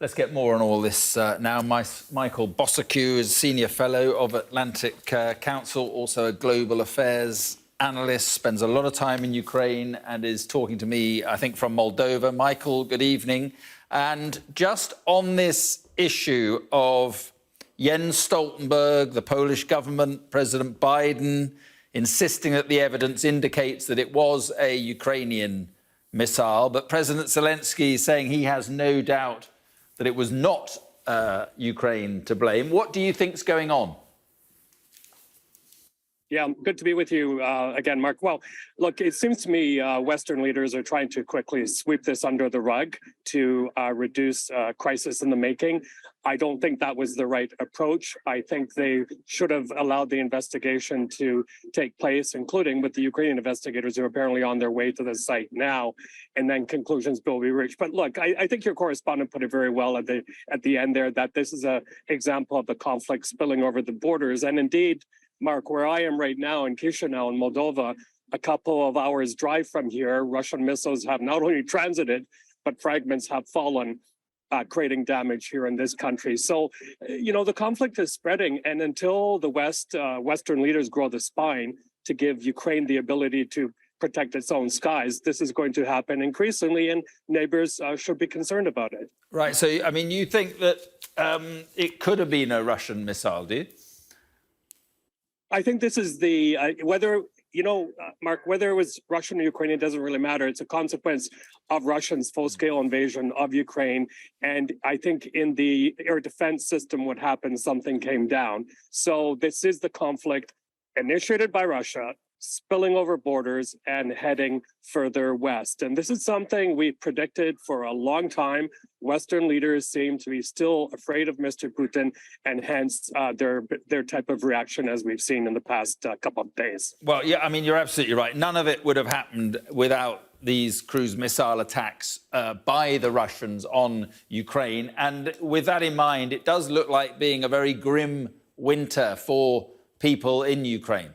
Let's get more on all this now. Michael Bociurkiw is Senior Fellow of Atlantic Council, also a global affairs analyst, spends a lot of time in Ukraine and is talking to me, I think, from Moldova. Michael, good evening. And just on this issue of Jens Stoltenberg, the Polish government, President Biden, insisting that the evidence indicates that it was a Ukrainian missile, but President Zelensky is saying he has no doubt that it was not Ukraine to blame. What do you think's going on? Yeah, good to be with you again, Mark. Well, look, it seems to me Western leaders are trying to quickly sweep this under the rug to reduce crisis in the making. I don't think that was the right approach. I think they should have allowed the investigation to take place, including with the Ukrainian investigators who are apparently on their way to the site now, and then conclusions will be reached. But look, I think your correspondent put it very well at the end there, that this is an example of the conflict spilling over the borders. And indeed, Mark, where I am right now in Chisinau in Moldova, a couple of hours drive from here, Russian missiles have not only transited, but fragments have fallen, creating damage here in this country. So, you know, the conflict is spreading, and until the Western leaders grow the spine to give Ukraine the ability to protect its own skies, this is going to happen increasingly, and neighbors should be concerned about it. Right. So, I mean, you think that it could have been a Russian missile, do you? I think this is the whether, you know, Mark, whether it was Russian or Ukrainian doesn't really matter. It's a consequence of Russia's full-scale invasion of Ukraine. And I think in the air defense system, what happened, something came down. So this is the conflict initiated by Russia, spilling over borders and heading further west. And this is something we predicted for a long time. Western leaders seem to be still afraid of Mr. Putin, and hence their type of reaction as we've seen in the past couple of days. Well, yeah, I mean, you're absolutely right. None of it would have happened without these cruise missile attacks by the Russians on Ukraine. And with that in mind, it does look like being a very grim winter for people in Ukraine.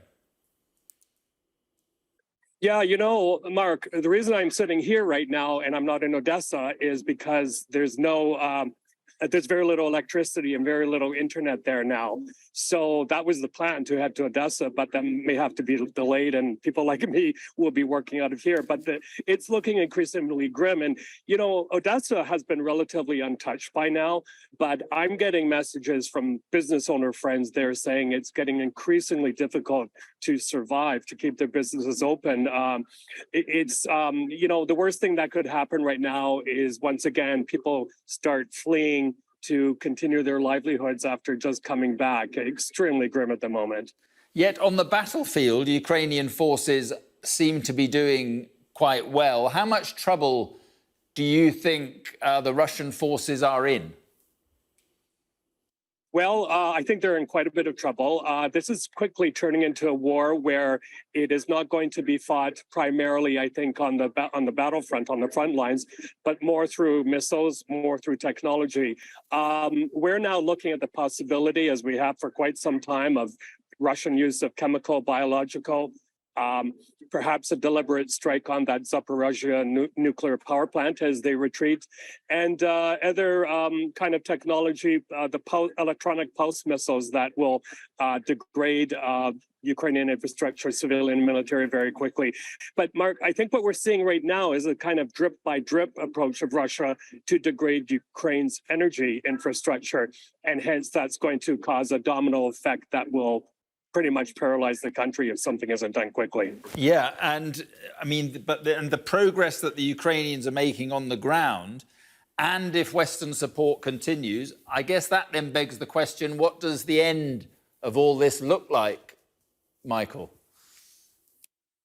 Yeah, you know, Mark, the reason I'm sitting here right now and I'm not in Odessa is because there's very little electricity and very little internet there now. So that was the plan, to head to Odessa, but that may have to be delayed, and people like me will be working out of here. But it's looking increasingly grim. And, you know, Odessa has been relatively untouched by now, but I'm getting messages from business owner friends there saying it's getting increasingly difficult to survive, to keep their businesses open. You know, the worst thing that could happen right now is, once again, people start fleeing to continue their livelihoods after just coming back. Extremely grim at the moment. Yet on the battlefield, Ukrainian forces seem to be doing quite well. How much trouble do you think the Russian forces are in? Well, I think they're in quite a bit of trouble. This is quickly turning into a war where it is not going to be fought primarily, I think, on the battlefront, on the front lines, but more through missiles, more through technology. We're now looking at the possibility, as we have for quite some time, of Russian use of chemical, biological, perhaps a deliberate strike on that Zaporizhzhia nuclear power plant as they retreat, and other kind of technology, the electronic pulse missiles that will degrade Ukrainian infrastructure, civilian and military, very quickly. But Mark, I think what we're seeing right now is a kind of drip by drip approach of Russia to degrade Ukraine's energy infrastructure. And hence that's going to cause a domino effect that will pretty much paralyze the country if something isn't done quickly. Yeah, and I mean, and the progress that the Ukrainians are making on the ground, and if Western support continues, I guess that then begs the question, what does the end of all this look like, Michael?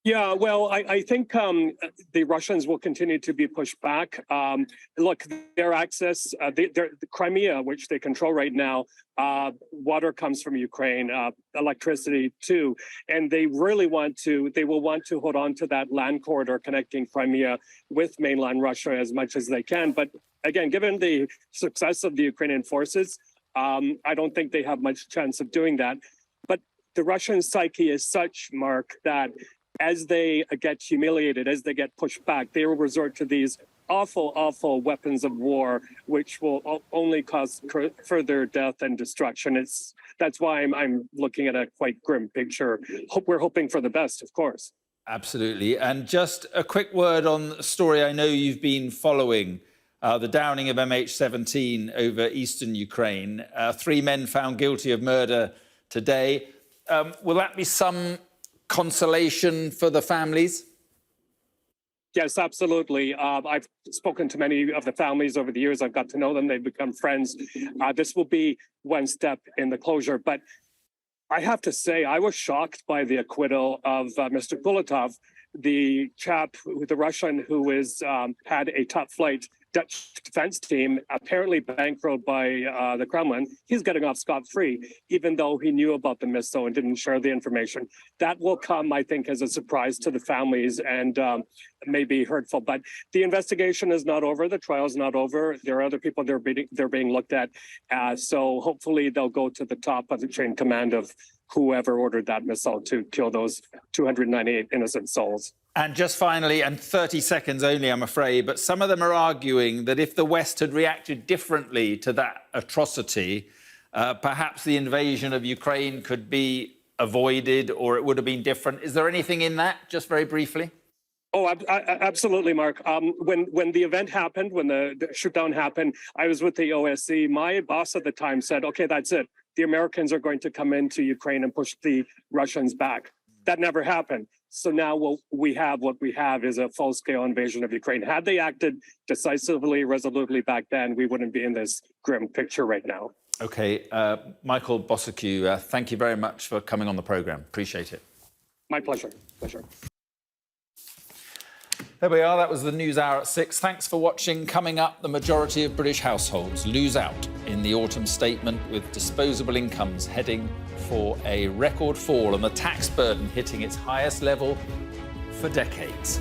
Yeah, well, I think the Russians will continue to be pushed back. Look, their access, the Crimea, which they control right now, water comes from Ukraine, electricity too, and they will want to hold on to that land corridor connecting Crimea with mainland Russia as much as they can. But again, given the success of the Ukrainian forces, I don't think they have much chance of doing that. But the Russian psyche is such, Mark, that as they get humiliated, as they get pushed back, they will resort to these awful, awful weapons of war, which will only cause further death and destruction. That's why I'm looking at a quite grim picture. We're hoping for the best, of course. Absolutely. And just a quick word on a story I know you've been following, the downing of MH17 over eastern Ukraine. 3 men found guilty of murder today. Will that be some consolation for the families? Yes, absolutely. I've spoken to many of the families over the years. I've got to know them. They've become friends. This will be one step in the closure. But I have to say, I was shocked by the acquittal of Mr. Bulatov, the chap, the Russian who had a top flight Dutch defense team, apparently bankrolled by the Kremlin. He's getting off scot-free, even though he knew about the missile and didn't share the information. That will come, I think, as a surprise to the families and may be hurtful. But the investigation is not over. The trial is not over. There are other people they're being looked at. So hopefully they'll go to the top of the chain command of whoever ordered that missile to kill those 298 innocent souls. And just finally, and 30 seconds only, I'm afraid, but some of them are arguing that if the West had reacted differently to that atrocity, perhaps the invasion of Ukraine could be avoided or it would have been different. Is there anything in that, just very briefly? Oh, absolutely, Mark. When the event happened, when the shootdown happened, I was with the OSCE. My boss at the time said, okay, that's it. The Americans are going to come into Ukraine and push the Russians back. That never happened. So now what we have is a full-scale invasion of Ukraine. Had they acted decisively, resolutely back then, we wouldn't be in this grim picture right now. OK, Michael Bociurkiw, thank you very much for coming on the programme. Appreciate it. My pleasure. There we are. That was the News Hour at 6. Thanks for watching. Coming up, the majority of British households lose out in the autumn statement, with disposable incomes heading for a record fall and the tax burden hitting its highest level for decades.